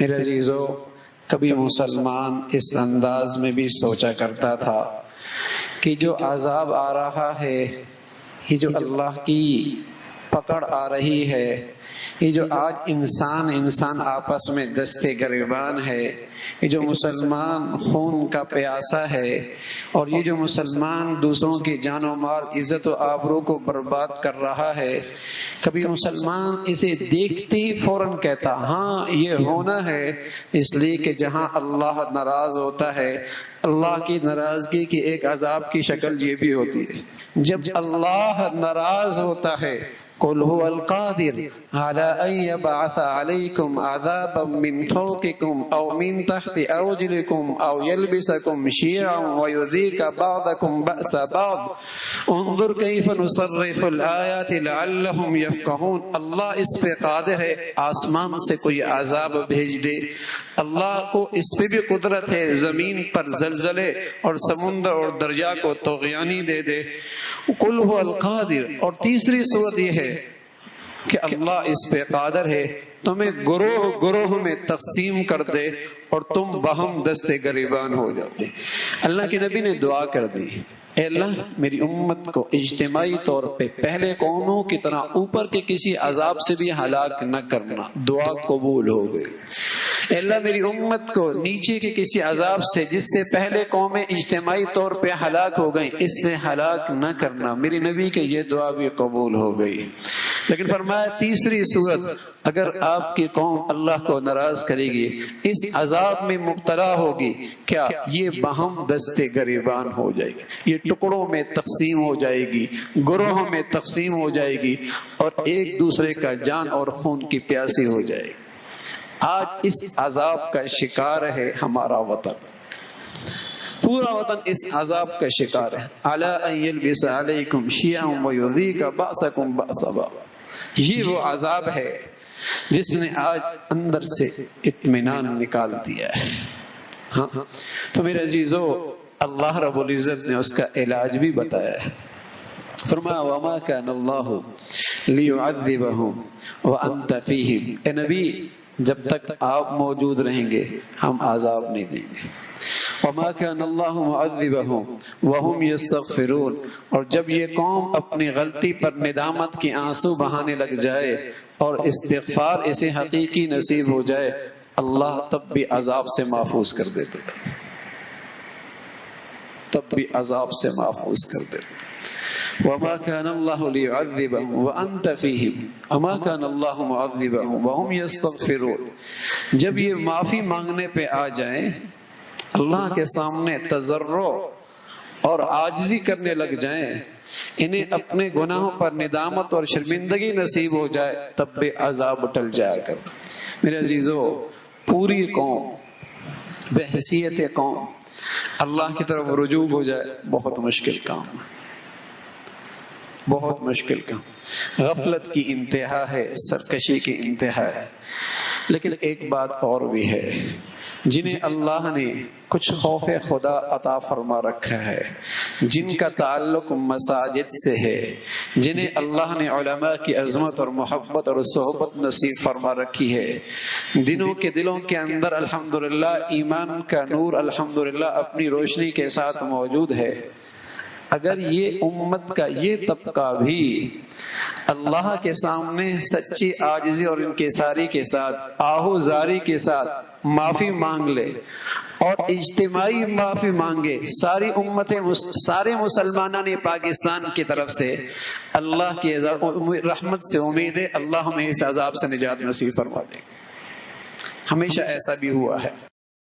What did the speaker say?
میرے عزیزو، کبھی مسلمان اس انداز میں بھی سوچا کرتا تھا کہ جو عذاب آ رہا ہے، یہ جو اللہ کی پکڑ آ رہی ہے، یہ جو آج انسان آپس میں دستے گریبان ہے، یہ جو مسلمان خون کا پیاسا ہے، اور یہ جو مسلمان دوسروں کی جان و مال، عزت و آبرو کو برباد کر رہا ہے، کبھی مسلمان اسے دیکھتے ہی فوراً کہتا ہاں یہ ہونا ہے، اس لیے کہ جہاں اللہ ناراض ہوتا ہے، اللہ کی ناراضگی کی ایک عذاب کی شکل یہ بھی ہوتی ہے۔ جب اللہ ناراض ہوتا ہے، قل هو القادر على ان يبعث عليكم عذابا من فوقكم او من تحت ارجلكم او يلبسكم شيعا ويذيق بعضكم بأس بعض انظر كيف نصرف الآيات لعلهم يفقهون۔ اللہ اس پہ قادر ہے آسمان سے کوئی عذاب بھیج دے، اللہ کو اس پہ بھی قدرت ہے زمین پر زلزلے اور سمندر اور دریا کو طغیانی دے دے۔ قل هو القادر۔ اور تیسری صورت یہ ہے کہ اللہ اس پہ قادر ہے تمہیں گروہ گروہ میں تقسیم کر دے اور تم بہم دستے گریبان ہو جاؤ۔ اللہ کے نبی نے دعا کر دی، اے اللہ میری امت کو اجتماعی طور پہ پہلے قوموں کی طرح اوپر کے کسی عذاب سے بھی ہلاک نہ کرنا۔ دعا قبول ہو گئی۔ اے اللہ میری امت کو نیچے کے کسی عذاب سے جس سے پہلے قومیں اجتماعی طور پہ ہلاک ہو گئیں، اس سے ہلاک نہ کرنا۔ میری نبی کے یہ دعا بھی قبول ہو گئی۔ لیکن فرمایا تیسری صورت، اگر آپ کی قوم اللہ کو ناراض کرے گی، اس عذاب میں مبتلا ہوگی، کیا یہ باہم دستے گریبان ہو جائے گی، یہ ٹکڑوں میں تقسیم ہو جائے گی، گروہوں میں تقسیم ہو جائے گی، اور ایک دوسرے کا جان اور خون کی پیاسی ہو جائے گی۔ آج اس عذاب کا شکار ہے ہمارا وطن، پورا وطن اس عذاب کا شکار ہے۔ عَلَىٰ أَن يَلْبِسَ عَلَيْكُمْ شِيَعًا وَيُذِيقَ بَأْسَكُمْ بَأْسَ بَعْضٍ۔ یہ وہ عذاب ہے جس نے آج اندر سے اطمینان نکال دیا ہے۔ ہاں تو میرے عزیزو، اللہ رب العزت نے اس کا علاج بھی بتایا ہے۔ فرمایا وَمَا كَانَ اللَّهُ لِيُعَذِّبَهُمْ وَأَنْتَ فِيهِمْ۔ اے نبی جب تک آپ موجود رہیں گے ہم عذاب نہیں دیں گے۔ وَمَا كَانَ اللَّهُ مُعَذِّبَهُمْ وَهُمْ يَسْتَغْفِرُونَ۔ اور جب یہ قوم اپنی غلطی پر ندامت کے آنسو بہانے لگ جائے اور استغفار اسے حقیقی نصیب ہو جائے، اللہ تب بھی عذاب سے محفوظ کر دیتے، تب بھی عذاب سے محفوظ کر دیتے۔ وَمَا كَانَ اللَّهُ لِيُعَذِّبَهُمْ وَأَنْتَ فِيهِمْ وَمَا كَانَ اللَّهُ مُعَذِّبَهُمْ وَهُمْ يَسْتَغْفِرُونَ۔ جب یہ معافی مانگنے پہ آ جائیں، اللہ کے سامنے تضرع اور عاجزی کرنے لگ جائیں، انہیں اپنے گناہوں پر ندامت اور شرمندگی نصیب ہو جائے، تب بھی عذاب ٹل جایا کر۔ میرے عزیزو، پوری قوم بحیثیت قوم اللہ کی طرف رجوع ہو جائے، بہت مشکل کام ہے، بہت مشکل کام۔ غفلت کی انتہا ہے، سرکشی کی انتہا ہے۔ لیکن ایک بات اور بھی ہے، جنہیں اللہ نے کچھ خوف خدا عطا فرما رکھا ہے، جن کا تعلق مساجد سے ہے، جنہیں اللہ نے علماء کی عظمت اور محبت اور صحبت نصیب فرما رکھی ہے، دنوں کے دلوں کے اندر الحمدللہ ایمان کا نور الحمدللہ اپنی روشنی کے ساتھ موجود ہے، اگر یہ امت کا یہ طبقہ بھی اللہ کے سامنے سچی عاجزی اور انکساری کے ساتھ، آہوزاری کے ساتھ معافی مانگ لے اور اجتماعی معافی مانگے، ساری امتیں، سارے مسلمانوں نے پاکستان کی طرف سے، اللہ کی رحمت سے امید ہے اللہ ہمیں اس عذاب سے نجات نصیب فرما دے۔ ہمیشہ ایسا بھی ہوا ہے۔